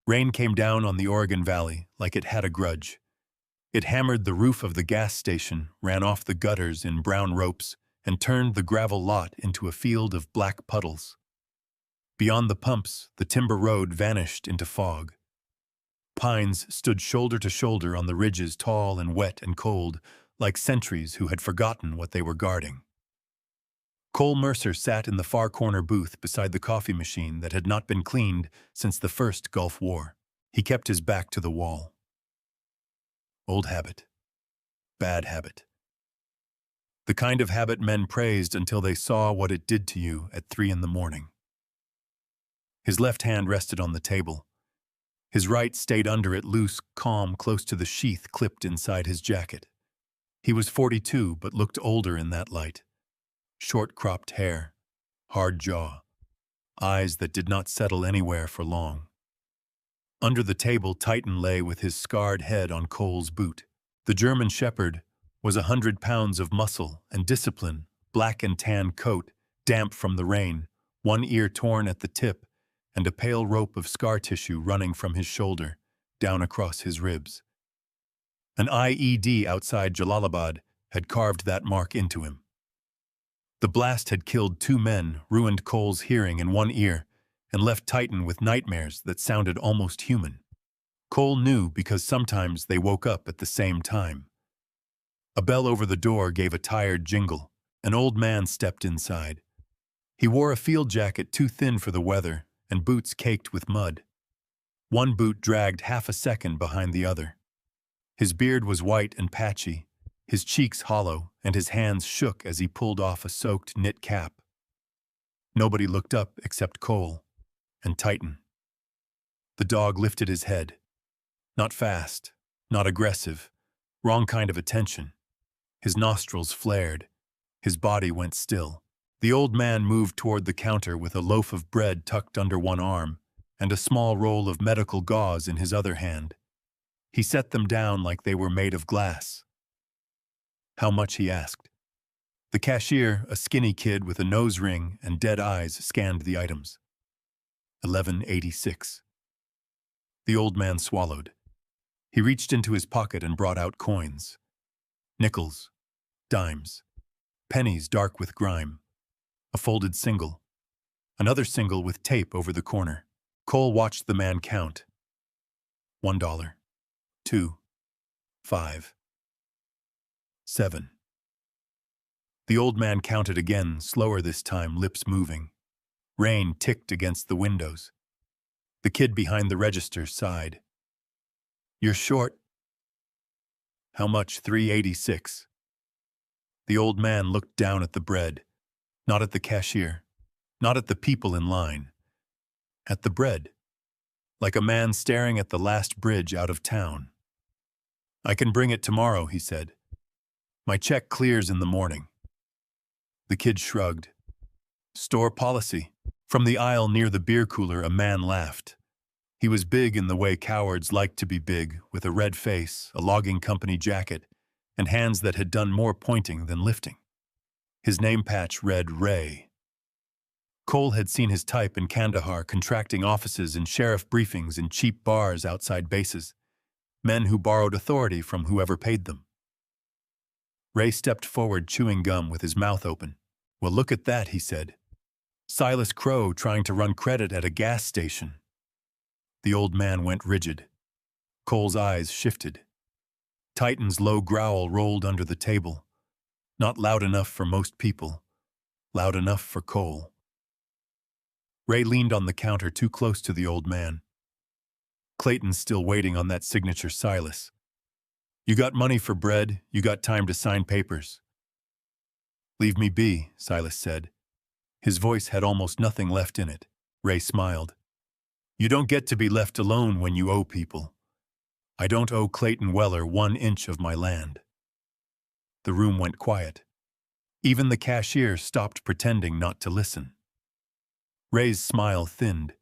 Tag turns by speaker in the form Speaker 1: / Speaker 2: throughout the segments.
Speaker 1: Rain came down on the Oregon Valley like it had a grudge. It hammered the roof of the gas station, ran off the gutters in brown ropes, and turned the gravel lot into a field of black puddles. Beyond the pumps, the timber road vanished into fog. Pines stood shoulder to shoulder on the ridges, tall and wet and cold, like sentries who had forgotten what they were guarding. Cole Mercer sat in the far corner booth beside the coffee machine that had not been cleaned since the first Gulf War. He kept his back to the wall. Old habit. Bad habit. The kind of habit men praised until they saw what it did to you at 3 a.m. His left hand rested on the table. His right stayed under it, loose, calm, close to the sheath clipped inside his jacket. He was 42, but looked older in that light. Short-cropped hair, hard jaw, eyes that did not settle anywhere for long. Under the table, Titan lay with his scarred head on Cole's boot. The German Shepherd was 100 pounds of muscle and discipline, black and tan coat, damp from the rain, one ear torn at the tip, and a pale rope of scar tissue running from his shoulder, down across his ribs. An IED outside Jalalabad had carved that mark into him. The blast had killed 2 men, ruined Cole's hearing in one ear, and left Titan with nightmares that sounded almost human. Cole knew because sometimes they woke up at the same time. A bell over the door gave a tired jingle. An old man stepped inside. He wore a field jacket too thin for the weather and boots caked with mud. One boot dragged half a second behind the other. His beard was white and patchy, his cheeks hollow, and his hands shook as he pulled off a soaked knit cap. Nobody looked up except Cole and Titan. The dog lifted his head. Not fast, not aggressive, wrong kind of attention. His nostrils flared. His body went still. The old man moved toward the counter with a loaf of bread tucked under one arm and a small roll of medical gauze in his other hand. He set them down like they were made of glass. How much, he asked. The cashier, a skinny kid with a nose ring and dead eyes, scanned the items. $11.86. The old man swallowed. He reached into his pocket and brought out coins. Nickels, dimes, pennies dark with grime, a folded single, another single with tape over the corner. Cole watched the man count. $1, 2, 5, 7. The old man counted again, slower this time, lips moving. Rain ticked against the windows. The kid behind the register sighed. You're short. How much? $3.86. The old man looked down at the bread, not at the cashier, not at the people in line, at the bread, like a man staring at the last bridge out of town. I can bring it tomorrow, he said. My check clears in the morning. The kid shrugged. Store policy. From the aisle near the beer cooler, a man laughed. He was big in the way cowards like to be big, with a red face, a logging company jacket, and hands that had done more pointing than lifting. His name patch read Ray. Cole had seen his type in Kandahar, contracting offices and sheriff briefings in cheap bars outside bases, men who borrowed authority from whoever paid them. Ray stepped forward, chewing gum with his mouth open. Well, look at that, he said. Silas Crow trying to run credit at a gas station. The old man went rigid. Cole's eyes shifted. Titan's low growl rolled under the table. Not loud enough for most people. Loud enough for Cole. Ray leaned on the counter too close to the old man. Clayton's still waiting on that signature, Silas. You got money for bread, you got time to sign papers. Leave me be, Silas said. His voice had almost nothing left in it. Ray smiled. You don't get to be left alone when you owe people. I don't owe Clayton Weller 1 inch of my land. The room went quiet. Even the cashier stopped pretending not to listen. Ray's smile thinned.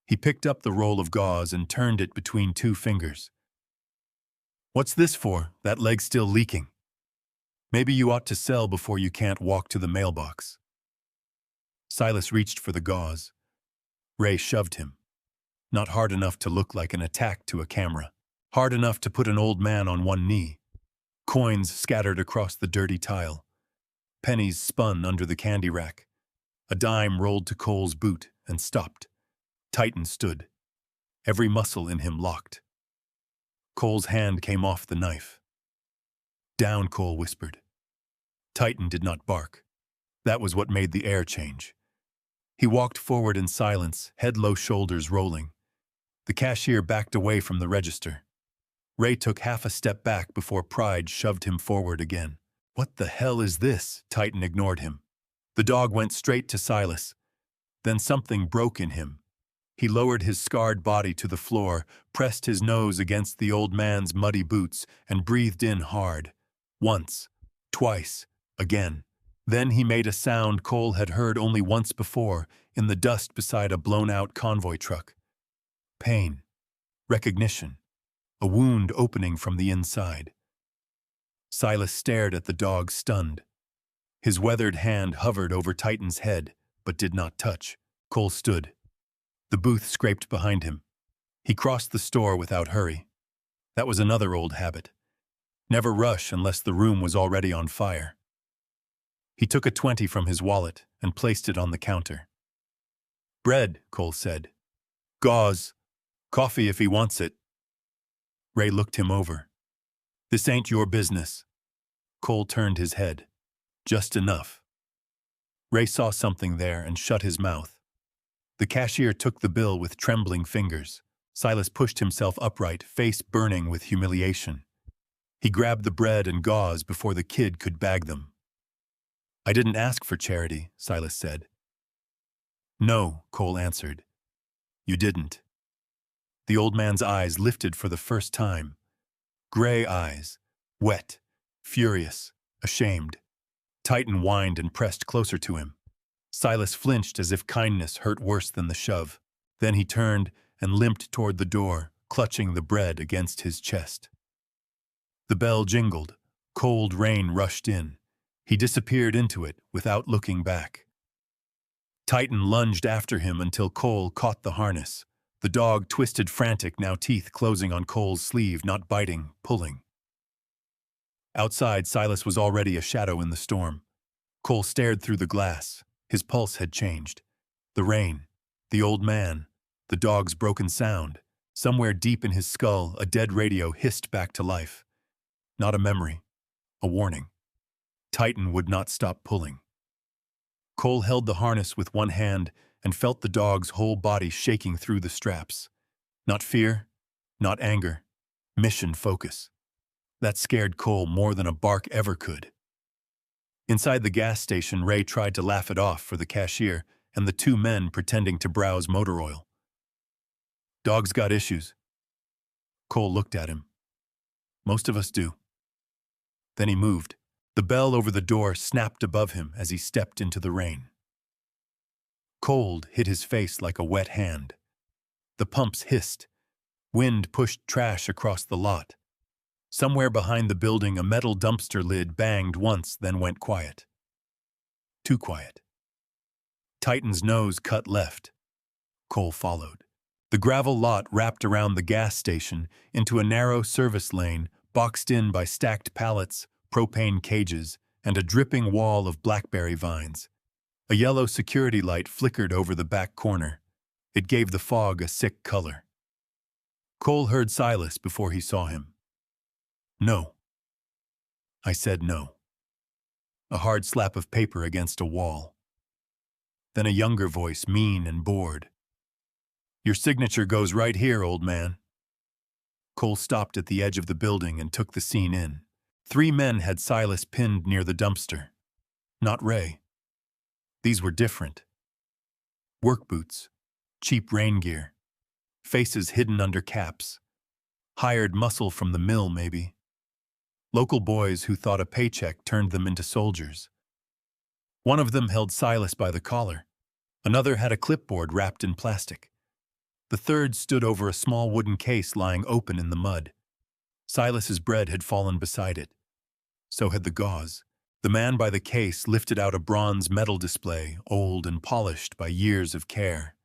Speaker 1: He picked up the roll of gauze and turned it between 2 fingers. What's this for? That leg's still leaking. Maybe you ought to sell before you can't walk to the mailbox. Silas reached for the gauze. Ray shoved him. Not hard enough to look like an attack to a camera. Hard enough to put an old man on one knee. Coins scattered across the dirty tile. Pennies spun under the candy rack. A dime rolled to Cole's boot and stopped. Titan stood, every muscle in him locked. Cole's hand came off the knife. Down, Cole whispered. Titan did not bark. That was what made the air change. He walked forward in silence, head low, shoulders rolling. The cashier backed away from the register. Ray took half a step back before pride shoved him forward again. What the hell is this? Titan ignored him. The dog went straight to Silas. Then something broke in him. He lowered his scarred body to the floor, pressed his nose against the old man's muddy boots, and breathed in hard. Once, twice, again. Then he made a sound Cole had heard only once before, in the dust beside a blown-out convoy truck. Pain. Recognition. A wound opening from the inside. Silas stared at the dog, stunned. His weathered hand hovered over Titan's head, but did not touch. Cole stood. The booth scraped behind him. He crossed the store without hurry. That was another old habit. Never rush unless the room was already on fire. He took a 20 from his wallet and placed it on the counter. Bread, Cole said. Gauze. Coffee if he wants it. Ray looked him over. This ain't your business. Cole turned his head. Just enough. Ray saw something there and shut his mouth. The cashier took the bill with trembling fingers. Silas pushed himself upright, face burning with humiliation. He grabbed the bread and gauze before the kid could bag them. I didn't ask for charity, Silas said. No, Cole answered. You didn't. The old man's eyes lifted for the first time. Gray eyes, wet, furious, ashamed. Titan whined and pressed closer to him. Silas flinched as if kindness hurt worse than the shove. Then he turned and limped toward the door, clutching the bread against his chest. The bell jingled. Cold rain rushed in. He disappeared into it without looking back. Titan lunged after him until Cole caught the harness. The dog twisted frantic, now teeth closing on Cole's sleeve, not biting, pulling. Outside, Silas was already a shadow in the storm. Cole stared through the glass. His pulse had changed. The rain, the old man, the dog's broken sound. Somewhere deep in his skull, a dead radio hissed back to life. Not a memory, a warning. Titan would not stop pulling. Cole held the harness with one hand and felt the dog's whole body shaking through the straps. Not fear, not anger, mission focus. That scared Cole more than a bark ever could. Inside the gas station, Ray tried to laugh it off for the cashier and the two men pretending to browse motor oil. Dog's got issues. Cole looked at him. Most of us do. Then he moved. The bell over the door snapped above him as he stepped into the rain. Cold hit his face like a wet hand. The pumps hissed. Wind pushed trash across the lot. Somewhere behind the building, a metal dumpster lid banged once, then went quiet. Too quiet. Titan's nose cut left. Cole followed. The gravel lot wrapped around the gas station into a narrow service lane, boxed in by stacked pallets, propane cages, and a dripping wall of blackberry vines. A yellow security light flickered over the back corner. It gave the fog a sick color. Cole heard Silas before he saw him. No. I said no. A hard slap of paper against a wall. Then a younger voice, mean and bored. Your signature goes right here, old man. Cole stopped at the edge of the building and took the scene in. 3 men had Silas pinned near the dumpster. Not Ray. These were different. Work boots, cheap rain gear, faces hidden under caps. Hired muscle from the mill, maybe. Local boys who thought a paycheck turned them into soldiers. One of them held Silas by the collar. Another had a clipboard wrapped in plastic. The third stood over a small wooden case lying open in the mud. Silas's bread had fallen beside it. So had the gauze. The man by the case lifted out a bronze medal display, old and polished by years of care.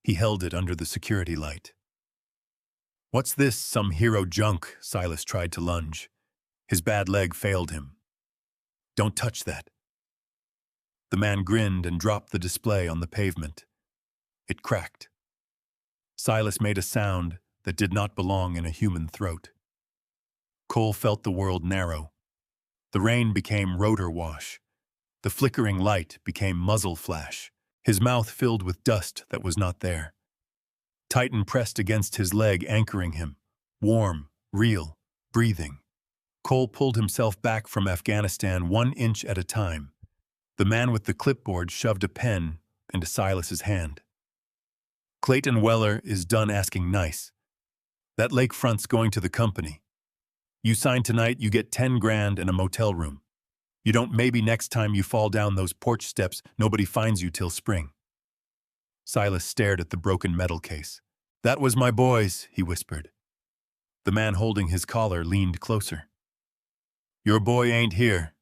Speaker 1: He held it under the security light. "What's this, some hero junk?" Silas tried to lunge. His bad leg failed him. "Don't touch that." The man grinned and dropped the display on the pavement. It cracked. Silas made a sound that did not belong in a human throat. Cole felt the world narrow. The rain became rotor wash. The flickering light became muzzle flash. His mouth filled with dust that was not there. Titan pressed against his leg, anchoring him. Warm, real, breathing. Cole pulled himself back from Afghanistan 1 inch at a time. The man with the clipboard shoved a pen into Silas's hand. "Clayton Weller is done asking nice. That lakefront's going to the company. You sign tonight, you get 10 grand and a motel room. You don't, maybe next time you fall down those porch steps, nobody finds you till spring." Silas stared at the broken metal case. "That was my boy's," he whispered. The man holding his collar leaned closer. "Your boy ain't here."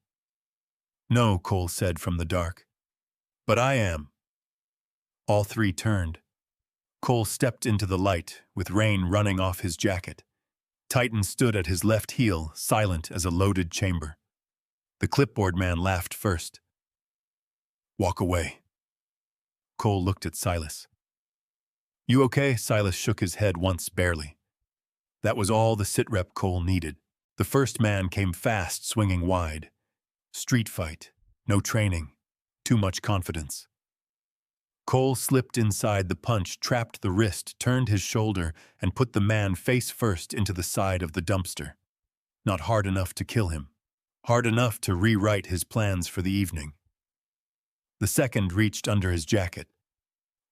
Speaker 1: "No," Cole said from the dark. "But I am." All three turned. Cole stepped into the light, with rain running off his jacket. Titan stood at his left heel, silent as a loaded chamber. The clipboard man laughed first. "Walk away." Cole looked at Silas. "You okay?" Silas shook his head once, barely. That was all the sitrep Cole needed. The first man came fast, swinging wide. Street fight, no training, too much confidence. Cole slipped inside the punch, trapped the wrist, turned his shoulder, and put the man face first into the side of the dumpster. Not hard enough to kill him. Hard enough to rewrite his plans for the evening. The second reached under his jacket.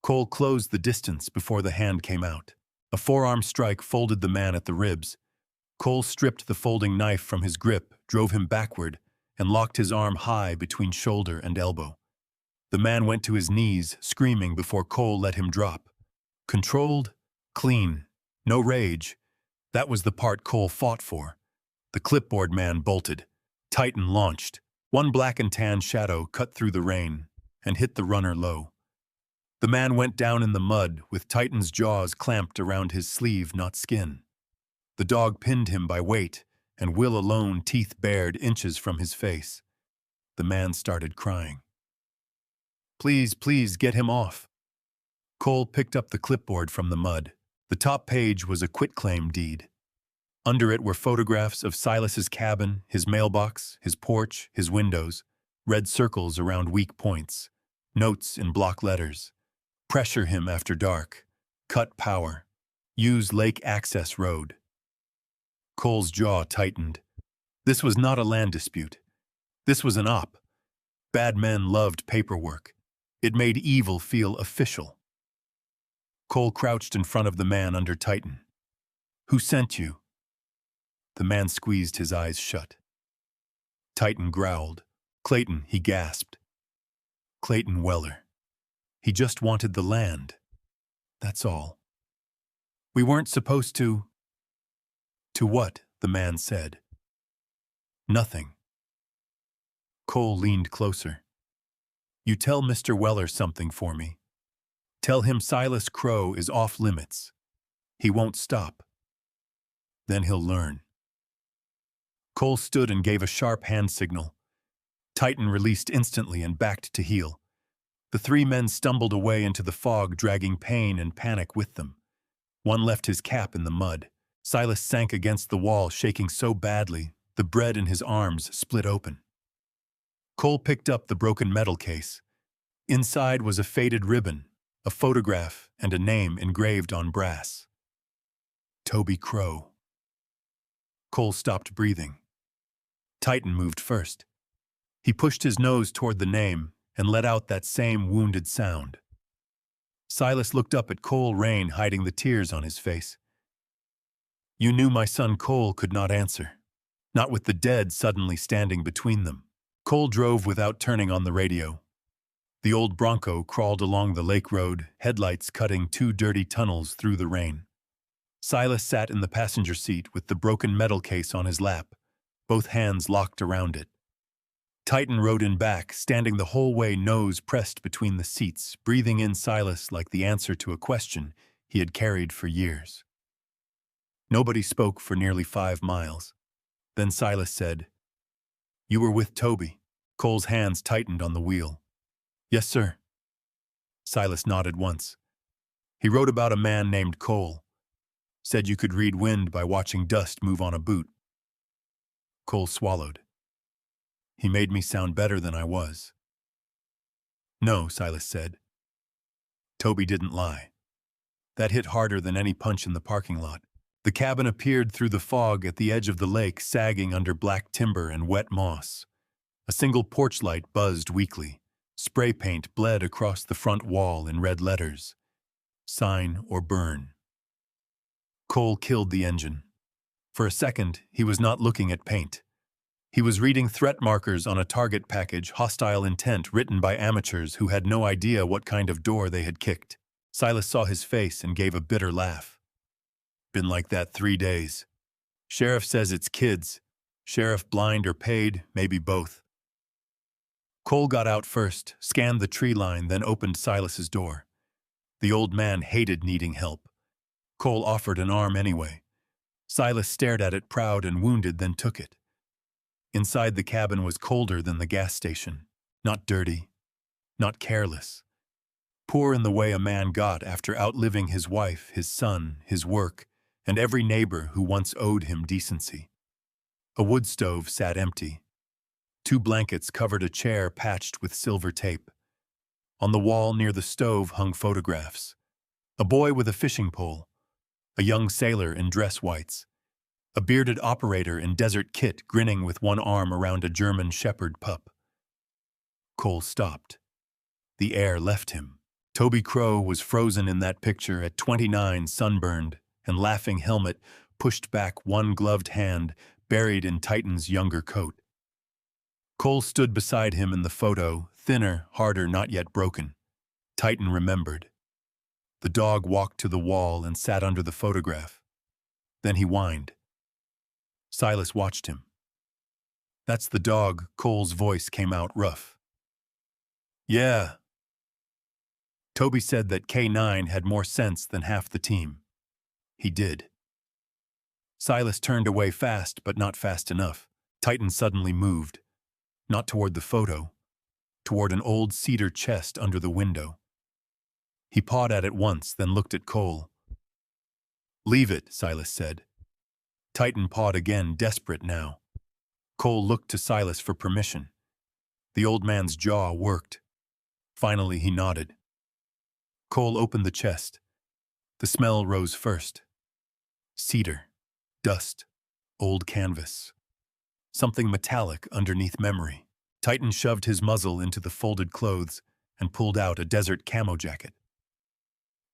Speaker 1: Cole closed the distance before the hand came out. A forearm strike folded the man at the ribs. Cole stripped the folding knife from his grip, drove him backward, and locked his arm high between shoulder and elbow. The man went to his knees, screaming before Cole let him drop. Controlled, clean, no rage. That was the part Cole fought for. The clipboard man bolted. Titan launched. One black and tan shadow cut through the rain and hit the runner low. The man went down in the mud, with Titan's jaws clamped around his sleeve, not skin. The dog pinned him by weight, and Will alone, teeth bared, inches from his face. The man started crying. "Please, please, get him off." Cole picked up the clipboard from the mud. The top page was a quitclaim deed. Under it were photographs of Silas's cabin, his mailbox, his porch, his windows, red circles around weak points, notes in block letters. Pressure him after dark. Cut power. Use lake access road. Cole's jaw tightened. This was not a land dispute. This was an op. Bad men loved paperwork. It made evil feel official. Cole crouched in front of the man under Titan. "Who sent you?" The man squeezed his eyes shut. Titan growled. "Clayton," he gasped. "Clayton Weller. He just wanted the land. That's all. We weren't supposed to—" "To what?" the man said. "Nothing." Cole leaned closer. "You tell Mr. Weller something for me. Tell him Silas Crow is off limits. He won't stop. Then he'll learn." Cole stood and gave a sharp hand signal. Titan released instantly and backed to heel. The three men stumbled away into the fog, dragging pain and panic with them. One left his cap in the mud. Silas sank against the wall, shaking so badly, the bread in his arms split open. Cole picked up the broken metal case. Inside was a faded ribbon, a photograph, and a name engraved on brass. Toby Crow. Cole stopped breathing. Titan moved first. He pushed his nose toward the name and let out that same wounded sound. Silas looked up at Cole, rain hiding the tears on his face. "You knew my son Cole could not answer, not with the dead suddenly standing between them." Cole drove without turning on the radio. The old Bronco crawled along the lake road, headlights cutting 2 dirty tunnels through the rain. Silas sat in the passenger seat with the broken metal case on his lap, both hands locked around it. Titan rode in back, standing the whole way, nose pressed between the seats, breathing in Silas like the answer to a question he had carried for years. Nobody spoke for nearly 5 miles. Then Silas said, "You were with Toby." Cole's hands tightened on the wheel. "Yes, sir." Silas nodded once. "He wrote about a man named Cole. Said you could read wind by watching dust move on a boot." Cole swallowed. "He made me sound better than I was." "No," Silas said. Toby didn't lie. That hit harder than any punch in the parking lot. The cabin appeared through the fog at the edge of the lake, sagging under black timber and wet moss. A single porch light buzzed weakly. Spray paint bled across the front wall in red letters. Sign or burn. Cole killed the engine. For a second, he was not looking at paint. He was reading threat markers on a target package, hostile intent written by amateurs who had no idea what kind of door they had kicked. Silas saw his face and gave a bitter laugh. "Been like that 3 days. Sheriff says it's kids. Sheriff blind or paid, maybe both." Cole got out first, scanned the tree line, then opened Silas's door. The old man hated needing help. Cole offered an arm anyway. Silas stared at it, proud and wounded, then took it. Inside the cabin was colder than the gas station. Not dirty. Not careless. Poor in the way a man got after outliving his wife, his son, his work, and every neighbor who once owed him decency. A wood stove sat empty. 2 blankets covered a chair patched with silver tape. On the wall near the stove hung photographs. A boy with a fishing pole. A young sailor in dress whites. A bearded operator in desert kit grinning with one arm around a German shepherd pup. Cole stopped. The air left him. Toby Crow was frozen in that picture at 29, sunburned, and laughing helmet pushed back, one gloved hand buried in Titan's younger coat. Cole stood beside him in the photo, thinner, harder, not yet broken. Titan remembered. The dog walked to the wall and sat under the photograph. Then he whined. Silas watched him. "That's the dog," Cole's voice came out rough. "Yeah." Toby said that K9 had more sense than half the team. He did. Silas turned away fast, but not fast enough. Titan suddenly moved. Not toward the photo. Toward an old cedar chest under the window. He pawed at it once, then looked at Cole. "Leave it," Silas said. Titan pawed again, desperate now. Cole looked to Silas for permission. The old man's jaw worked. Finally, he nodded. Cole opened the chest. The smell rose first. Cedar, dust, old canvas. Something metallic underneath memory. Titan shoved his muzzle into the folded clothes and pulled out a desert camo jacket.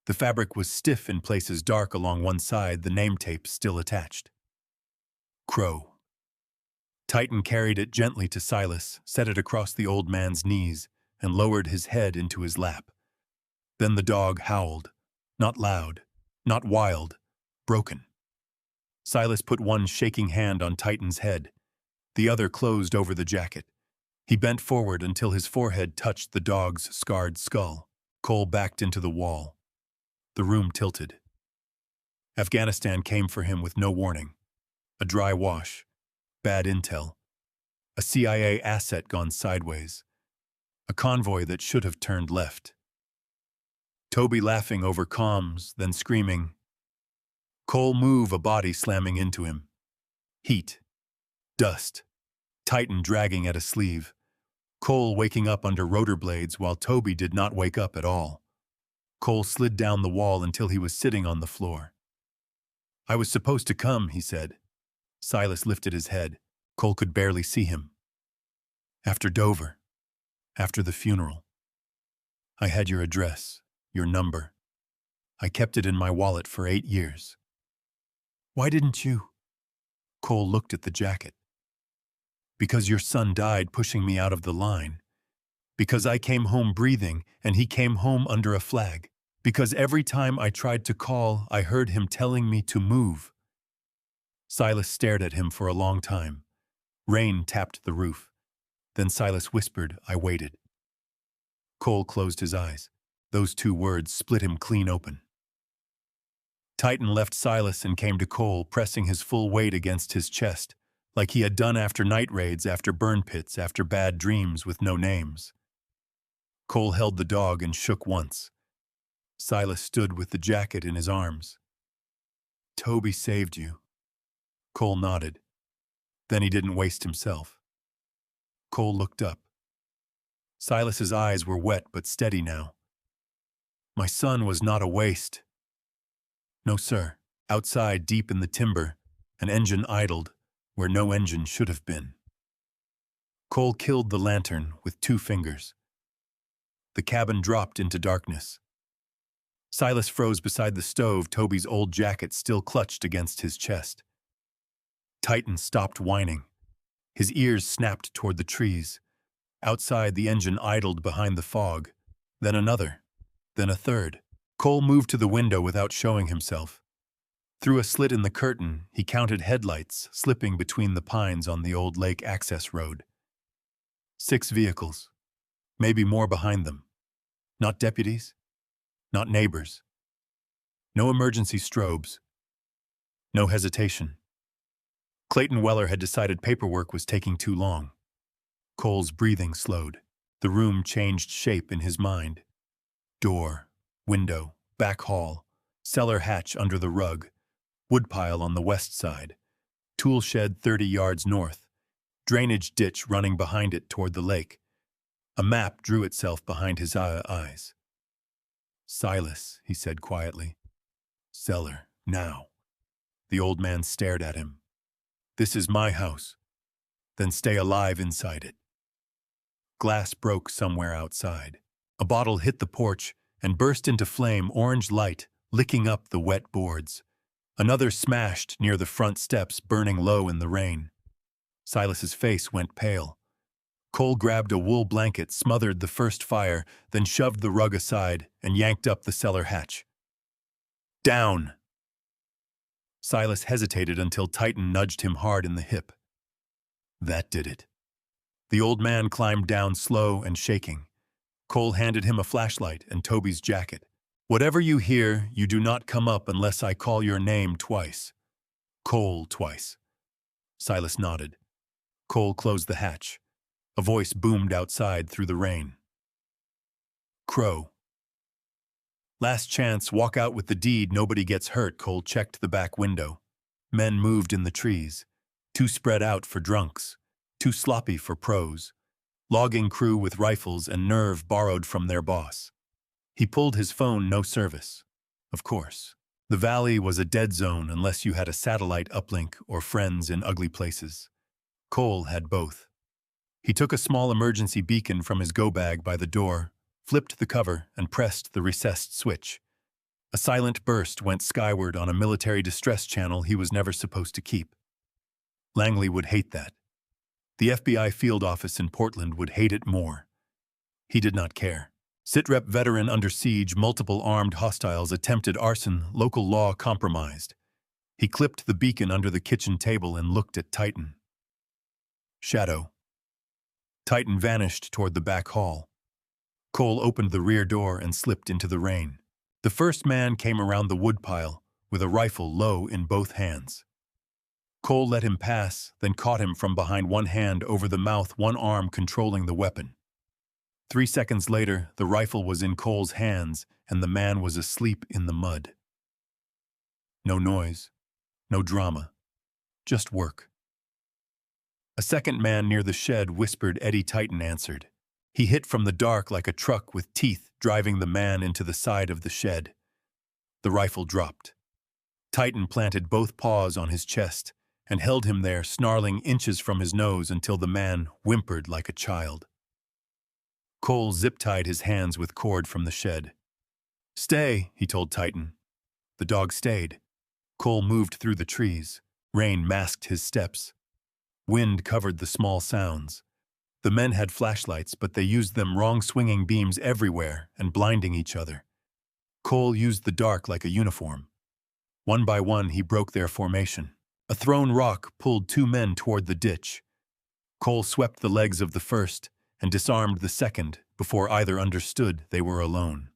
Speaker 1: The fabric was stiff in places, dark along one side, the name tape still attached. Crow. Titan carried it gently to Silas, set it across the old man's knees, and lowered his head into his lap. Then the dog howled. Not loud, not wild, broken. Silas put one shaking hand on Titan's head. The other closed over the jacket. He bent forward until his forehead touched the dog's scarred skull. Cole backed into the wall. The room tilted. Afghanistan came for him with no warning. A dry wash. Bad intel. A CIA asset gone sideways. A convoy that should have turned left. Toby laughing over comms, then screaming. Cole move, a body slamming into him. Heat. Dust. Titan dragging at a sleeve. Cole waking up under rotor blades while Toby did not wake up at all. Cole slid down the wall until he was sitting on the floor. "I was supposed to come," he said. Silas lifted his head. Cole could barely see him. "After Dover. After the funeral. I had your address, your number. I kept it in my wallet for 8 years. Why didn't you?" Cole looked at the jacket. "Because your son died pushing me out of the line. Because I came home breathing and he came home under a flag. Because every time I tried to call, I heard him telling me to move." Silas stared at him for a long time. Rain tapped the roof. Then Silas whispered, I waited. Cole closed his eyes. Those 2 words split him clean open. Titan left Silas and came to Cole, pressing his full weight against his chest, like he had done after night raids, after burn pits, after bad dreams with no names. Cole held the dog and shook once. Silas stood with the jacket in his arms. Toby saved you. Cole nodded. Then he didn't waste himself. Cole looked up. Silas's eyes were wet but steady now. My son was not a waste. No, sir. Outside, deep in the timber, an engine idled where no engine should have been. Cole killed the lantern with 2 fingers. The cabin dropped into darkness. Silas froze beside the stove, Toby's old jacket still clutched against his chest. Titan stopped whining. His ears snapped toward the trees. Outside, the engine idled behind the fog. Then another. Then a third. Cole moved to the window without showing himself. Through a slit in the curtain, he counted headlights slipping between the pines on the old lake access road. 6 vehicles. Maybe more behind them. Not deputies. Not neighbors. No emergency strobes. No hesitation. Clayton Weller had decided paperwork was taking too long. Cole's breathing slowed. The room changed shape in his mind. Door, window, back hall, cellar hatch under the rug, woodpile on the west side, tool shed 30 yards north, drainage ditch running behind it toward the lake. A map drew itself behind his eyes. Silas, he said quietly. Cellar, now. The old man stared at him. This is my house. Then stay alive inside it. Glass broke somewhere outside. A bottle hit the porch and burst into flame, orange light, licking up the wet boards. Another smashed near the front steps, burning low in the rain. Silas's face went pale. Cole grabbed a wool blanket, smothered the first fire, then shoved the rug aside and yanked up the cellar hatch. Down! Silas hesitated until Titan nudged him hard in the hip. That did it. The old man climbed down slow and shaking. Cole handed him a flashlight and Toby's jacket. Whatever you hear, you do not come up unless I call your name twice. Cole twice. Silas nodded. Cole closed the hatch. A voice boomed outside through the rain. Crow. Last chance, walk out with the deed, nobody gets hurt. Cole checked the back window. Men moved in the trees. Too spread out for drunks. Too sloppy for pros. Logging crew with rifles and nerve borrowed from their boss. He pulled his phone, no service. Of course. The valley was a dead zone unless you had a satellite uplink or friends in ugly places. Cole had both. He took a small emergency beacon from his go bag by the door, flipped the cover, and pressed the recessed switch. A silent burst went skyward on a military distress channel he was never supposed to keep. Langley would hate that. The FBI field office in Portland would hate it more. He did not care. Sitrep veteran under siege, multiple armed hostiles, attempted arson, local law compromised. He clipped the beacon under the kitchen table and looked at Titan. Shadow. Titan vanished toward the back hall. Cole opened the rear door and slipped into the rain. The first man came around the woodpile with a rifle low in both hands. Cole let him pass, then caught him from behind, one hand over the mouth, one arm controlling the weapon. 3 seconds later, the rifle was in Cole's hands and the man was asleep in the mud. No noise, no drama, just work. A second man near the shed whispered. Eddie. Titan answered. He hit from the dark like a truck with teeth, driving the man into the side of the shed. The rifle dropped. Titan planted both paws on his chest and held him there, snarling inches from his nose until the man whimpered like a child. Cole zip-tied his hands with cord from the shed. Stay, he told Titan. The dog stayed. Cole moved through the trees. Rain masked his steps. Wind covered the small sounds. The men had flashlights, but they used them wrong, swinging beams everywhere and blinding each other. Cole used the dark like a uniform. One by one, he broke their formation. A thrown rock pulled 2 men toward the ditch. Cole swept the legs of the first and disarmed the second before either understood they were alone.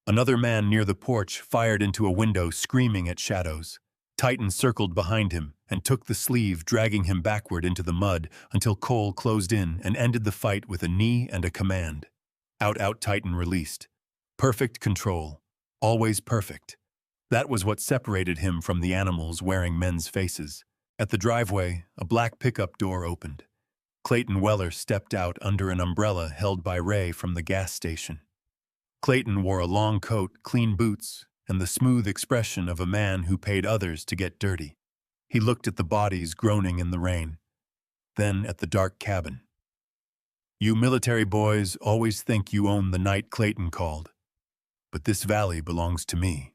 Speaker 1: Another man near the porch fired into a window, screaming at shadows. Titan circled behind him and took the sleeve, dragging him backward into the mud until Cole closed in and ended the fight with a knee and a command. Out, Titan released. Perfect control. Always perfect. That was what separated him from the animals wearing men's faces. At the driveway, a black pickup door opened. Clayton Weller stepped out under an umbrella held by Ray from the gas station. Clayton wore a long coat, clean boots, and the smooth expression of a man who paid others to get dirty. He looked at the bodies groaning in the rain, then at the dark cabin. "You military boys always think you own the night," Clayton called. "But this valley belongs to me."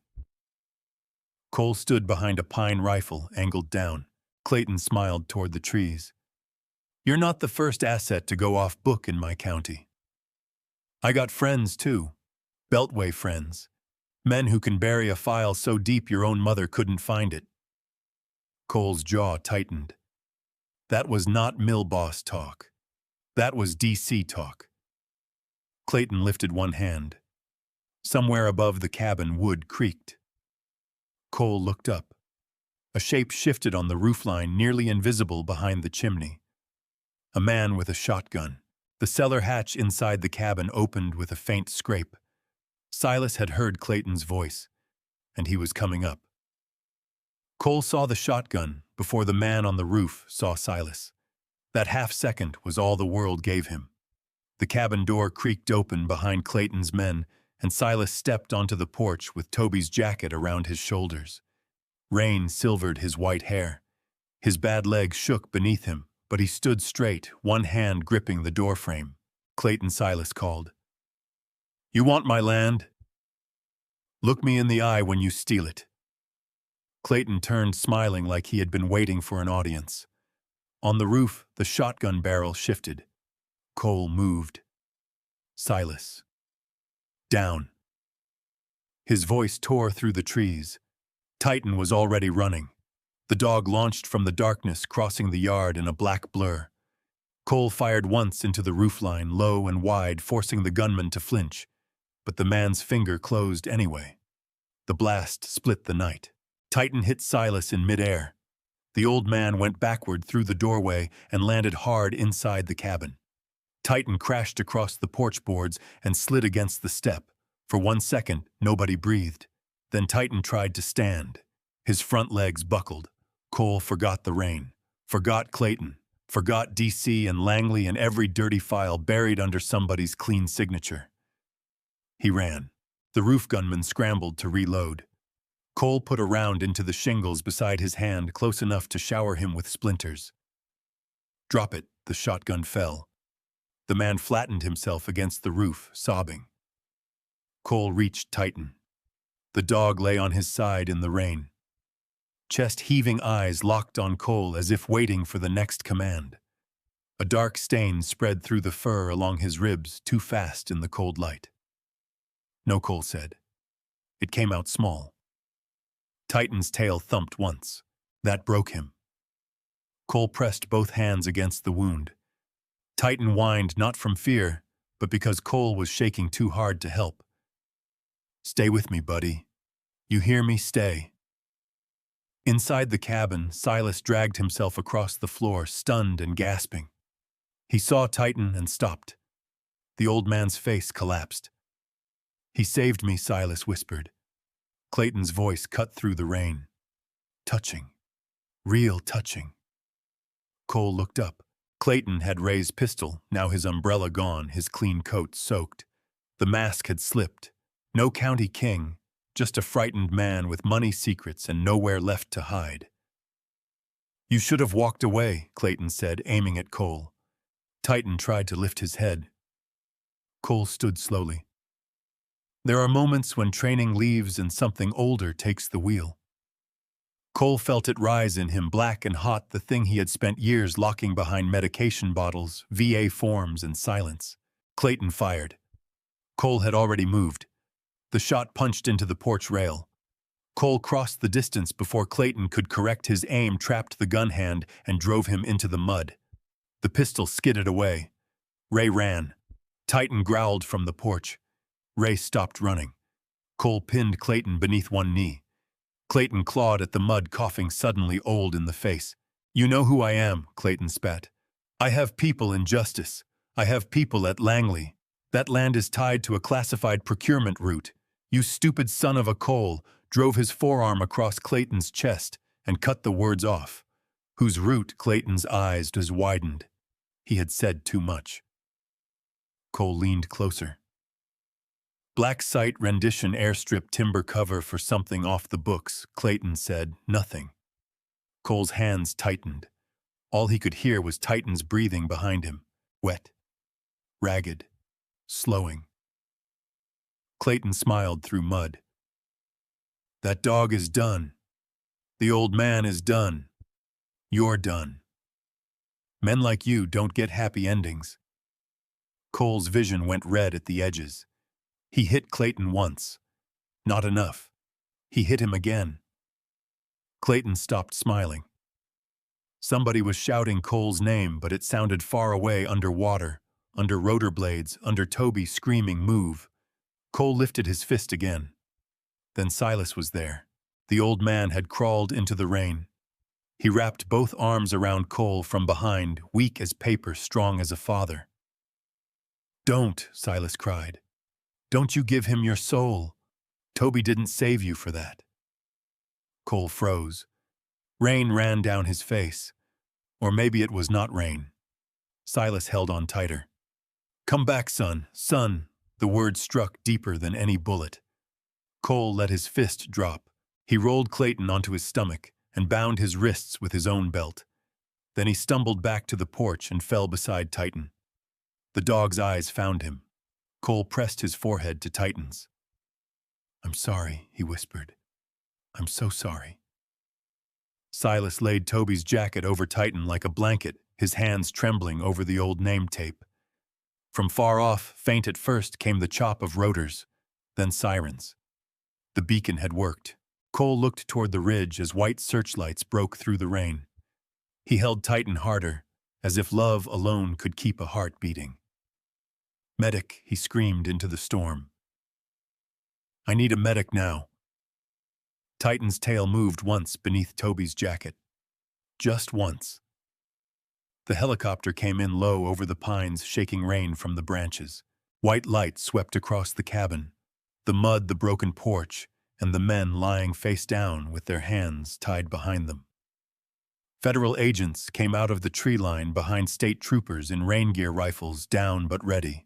Speaker 1: Cole stood behind a pine rifle angled down. Clayton smiled toward the trees. "You're not the first asset to go off book in my county. I got friends, too. Beltway friends. Men who can bury a file so deep your own mother couldn't find it." Cole's jaw tightened. That was not mill boss talk. That was DC talk. Clayton lifted one hand. Somewhere above the cabin, wood creaked. Cole looked up. A shape shifted on the roofline, nearly invisible behind the chimney. A man with a shotgun. The cellar hatch inside the cabin opened with a faint scrape. Silas had heard Clayton's voice, and he was coming up. Cole saw the shotgun before the man on the roof saw Silas. That half-second was all the world gave him. The cabin door creaked open behind Clayton's men, and Silas stepped onto the porch with Toby's jacket around his shoulders. Rain silvered his white hair. His bad leg shook beneath him, but he stood straight, one hand gripping the doorframe. Clayton, Silas called. "You want my land? Look me in the eye when you steal it." Clayton turned, smiling like he had been waiting for an audience. On the roof, the shotgun barrel shifted. Cole moved. "Silas. Down." His voice tore through the trees. Titan was already running. The dog launched from the darkness, crossing the yard in a black blur. Cole fired once into the roofline, low and wide, forcing the gunman to flinch. But the man's finger closed anyway. The blast split the night. Titan hit Silas in midair. The old man went backward through the doorway and landed hard inside the cabin. Titan crashed across the porch boards and slid against the step. For 1 second, nobody breathed. Then Titan tried to stand. His front legs buckled. Cole forgot the rain, forgot Clayton, forgot DC and Langley and every dirty file buried under somebody's clean signature. He ran. The roof gunman scrambled to reload. Cole put a round into the shingles beside his hand, close enough to shower him with splinters. "Drop it," the shotgun fell. The man flattened himself against the roof, sobbing. Cole reached Titan. The dog lay on his side in the rain. Chest-heaving eyes locked on Cole as if waiting for the next command. A dark stain spread through the fur along his ribs, too fast in the cold light. "No," Cole said. It came out small. Titan's tail thumped once. That broke him. Cole pressed both hands against the wound. Titan whined not from fear, but because Cole was shaking too hard to help. "Stay with me, buddy. You hear me? Stay." Inside the cabin, Silas dragged himself across the floor, stunned and gasping. He saw Titan and stopped. The old man's face collapsed. "He saved me," Silas whispered. Clayton's voice cut through the rain. Touching. Real touching. Cole looked up. Clayton had Ray's pistol, now his umbrella gone, his clean coat soaked. The mask had slipped. No county king, just a frightened man with money secrets and nowhere left to hide. "You should have walked away," Clayton said, aiming at Cole. Titan tried to lift his head. Cole stood slowly. There are moments when training leaves and something older takes the wheel. Cole felt it rise in him, black and hot, the thing he had spent years locking behind medication bottles, VA forms, and silence. Clayton fired. Cole had already moved. The shot punched into the porch rail. Cole crossed the distance before Clayton could correct his aim, trapped the gun hand, and drove him into the mud. The pistol skidded away. Ray ran. Titan growled from the porch. Ray stopped running. Cole pinned Clayton beneath one knee. Clayton clawed at the mud, coughing suddenly old in the face. "You know who I am," Clayton spat. "I have people in justice. I have people at Langley. That land is tied to a classified procurement route. You stupid son of a Cole," drove his forearm across Clayton's chest and cut the words off. Whose route? Clayton's eyes just widened. He had said too much. Cole leaned closer. "Black site rendition airstrip timber cover for something off the books," Clayton said. "Nothing." Cole's hands tightened. All he could hear was Titan's breathing behind him. Wet. Ragged. Slowing. Clayton smiled through mud. "That dog is done. The old man is done. You're done. Men like you don't get happy endings." Cole's vision went red at the edges. He hit Clayton once. Not enough. He hit him again. Clayton stopped smiling. Somebody was shouting Cole's name, but it sounded far away underwater, under rotor blades, under Toby screaming, "Move." Cole lifted his fist again. Then Silas was there. The old man had crawled into the rain. He wrapped both arms around Cole from behind, weak as paper, strong as a father. "Don't," Silas cried. "Don't you give him your soul. Toby didn't save you for that." Cole froze. Rain ran down his face. Or maybe it was not rain. Silas held on tighter. "Come back, son, son." The word struck deeper than any bullet. Cole let his fist drop. He rolled Clayton onto his stomach and bound his wrists with his own belt. Then he stumbled back to the porch and fell beside Titan. The dog's eyes found him. Cole pressed his forehead to Titan's. "I'm sorry," he whispered. "I'm so sorry." Silas laid Toby's jacket over Titan like a blanket, his hands trembling over the old name tape. From far off, faint at first, came the chop of rotors, then sirens. The beacon had worked. Cole looked toward the ridge as white searchlights broke through the rain. He held Titan harder, as if love alone could keep a heart beating. "Medic," he screamed into the storm. "I need a medic now." Titan's tail moved once beneath Toby's jacket. Just once. The helicopter came in low over the pines, shaking rain from the branches. White light swept across the cabin, the mud, the broken porch, and the men lying face down with their hands tied behind them. Federal agents came out of the tree line behind state troopers in rain gear, rifles down but ready.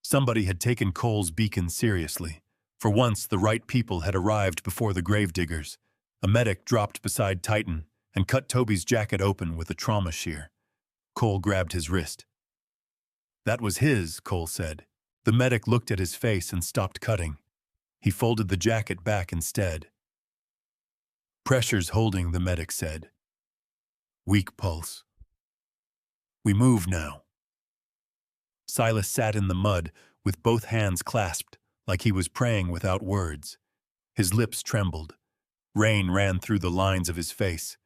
Speaker 1: Somebody had taken Cole's beacon seriously. For once, the right people had arrived before the gravediggers. A medic dropped beside Titan and cut Toby's jacket open with a trauma shear. Cole grabbed his wrist. "That was his," Cole said. The medic looked at his face and stopped cutting. He folded the jacket back instead. "Pressure's holding," the medic said. "Weak pulse. We move now." Silas sat in the mud with both hands clasped, like he was praying without words. His lips trembled. Rain ran through the lines of his face.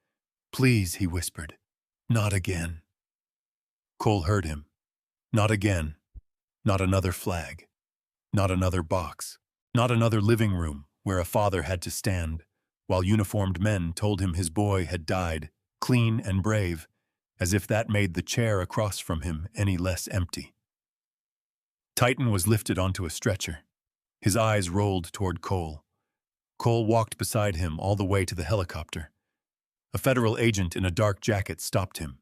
Speaker 1: "Please," he whispered. "Not again." Cole heard him. Not again. Not another flag. Not another box. Not another living room where a father had to stand, while uniformed men told him his boy had died, clean and brave, as if that made the chair across from him any less empty. Titan was lifted onto a stretcher. His eyes rolled toward Cole. Cole walked beside him all the way to the helicopter. A federal agent in a dark jacket stopped him.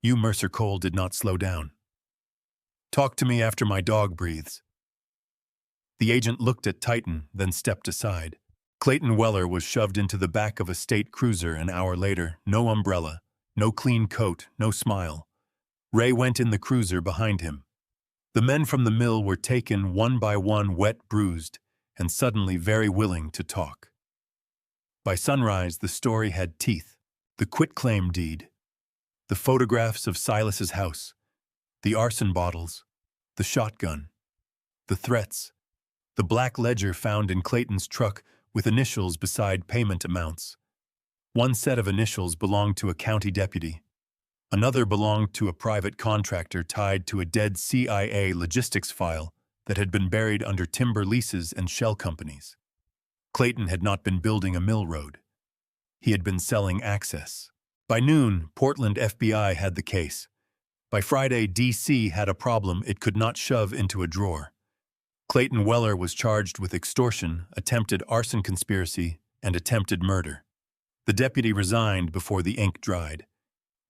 Speaker 1: "You, Mercer." Cole did not slow down. "Talk to me after my dog breathes." The agent looked at Titan, then stepped aside. Clayton Weller was shoved into the back of a state cruiser an hour later, no umbrella, no clean coat, no smile. Ray went in the cruiser behind him. The men from the mill were taken one by one, wet, bruised, and suddenly very willing to talk. By sunrise, the story had teeth. The quitclaim deed, the photographs of Silas's house, the arson bottles, the shotgun, the threats, the black ledger found in Clayton's truck with initials beside payment amounts. One set of initials belonged to a county deputy. Another belonged to a private contractor tied to a dead CIA logistics file that had been buried under timber leases and shell companies. Clayton had not been building a mill road. He had been selling access. By noon, Portland FBI had the case. By Friday, D.C. had a problem it could not shove into a drawer. Clayton Weller was charged with extortion, attempted arson conspiracy, and attempted murder. The deputy resigned before the ink dried.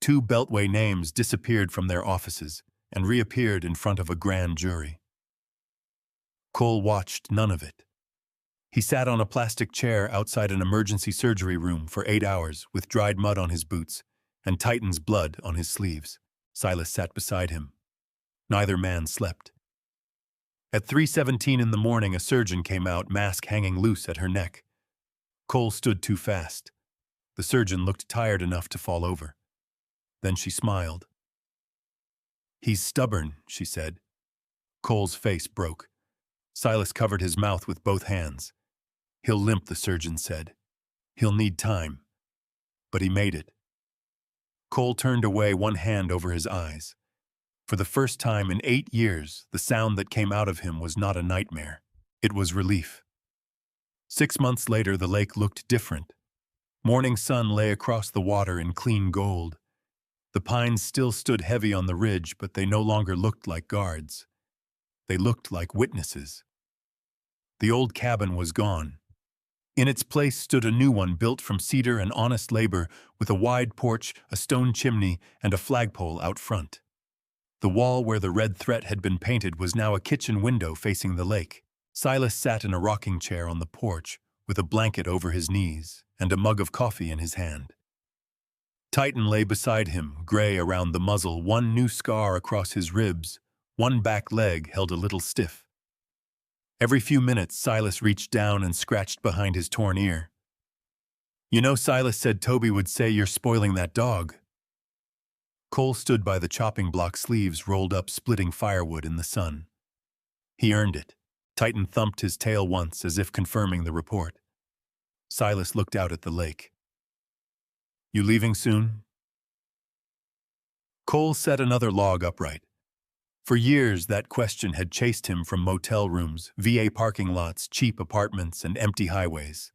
Speaker 1: 2 Beltway names disappeared from their offices and reappeared in front of a grand jury. Cole watched none of it. He sat on a plastic chair outside an emergency surgery room for 8 hours with dried mud on his boots and Titan's blood on his sleeves. Silas sat beside him. Neither man slept. At 3:17 in the morning, a surgeon came out, mask hanging loose at her neck. Cole stood too fast. The surgeon looked tired enough to fall over. Then she smiled. "He's stubborn," she said. Cole's face broke. Silas covered his mouth with both hands. "He'll limp," the surgeon said. "He'll need time." But he made it. Cole turned away, one hand over his eyes. For the first time in 8 years, the sound that came out of him was not a nightmare. It was relief. 6 months later, the lake looked different. Morning sun lay across the water in clean gold. The pines still stood heavy on the ridge, but they no longer looked like guards. They looked like witnesses. The old cabin was gone. In its place stood a new one built from cedar and honest labor, with a wide porch, a stone chimney, and a flagpole out front. The wall where the red threat had been painted was now a kitchen window facing the lake. Silas sat in a rocking chair on the porch, with a blanket over his knees and a mug of coffee in his hand. Titan lay beside him, gray around the muzzle, one new scar across his ribs, one back leg held a little stiff. Every few minutes, Silas reached down and scratched behind his torn ear. "You know, Silas said Toby would say you're spoiling that dog." Cole stood by the chopping block, sleeves rolled up, splitting firewood in the sun. He earned it. Titan thumped his tail once, as if confirming the report. Silas looked out at the lake. "You leaving soon?" Cole set another log upright. For years, that question had chased him from motel rooms, VA parking lots, cheap apartments, and empty highways.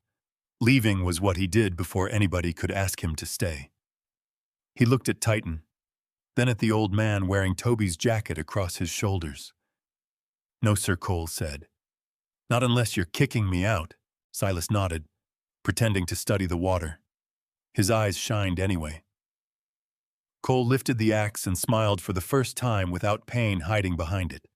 Speaker 1: Leaving was what he did before anybody could ask him to stay. He looked at Titan, then at the old man wearing Toby's jacket across his shoulders. "No, sir," Cole said. "Not unless you're kicking me out." Silas nodded, pretending to study the water. His eyes shined anyway. Cole lifted the axe and smiled for the first time without pain hiding behind it.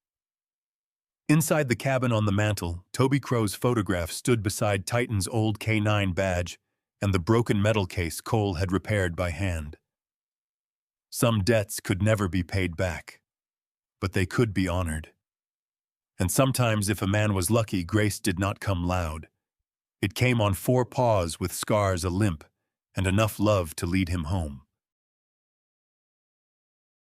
Speaker 1: Inside the cabin on the mantel, Toby Crow's photograph stood beside Titan's old K9 badge and the broken metal case Cole had repaired by hand. Some debts could never be paid back, but they could be honored. And sometimes, if a man was lucky, grace did not come loud. It came on 4 paws with scars, a limp, and enough love to lead him home.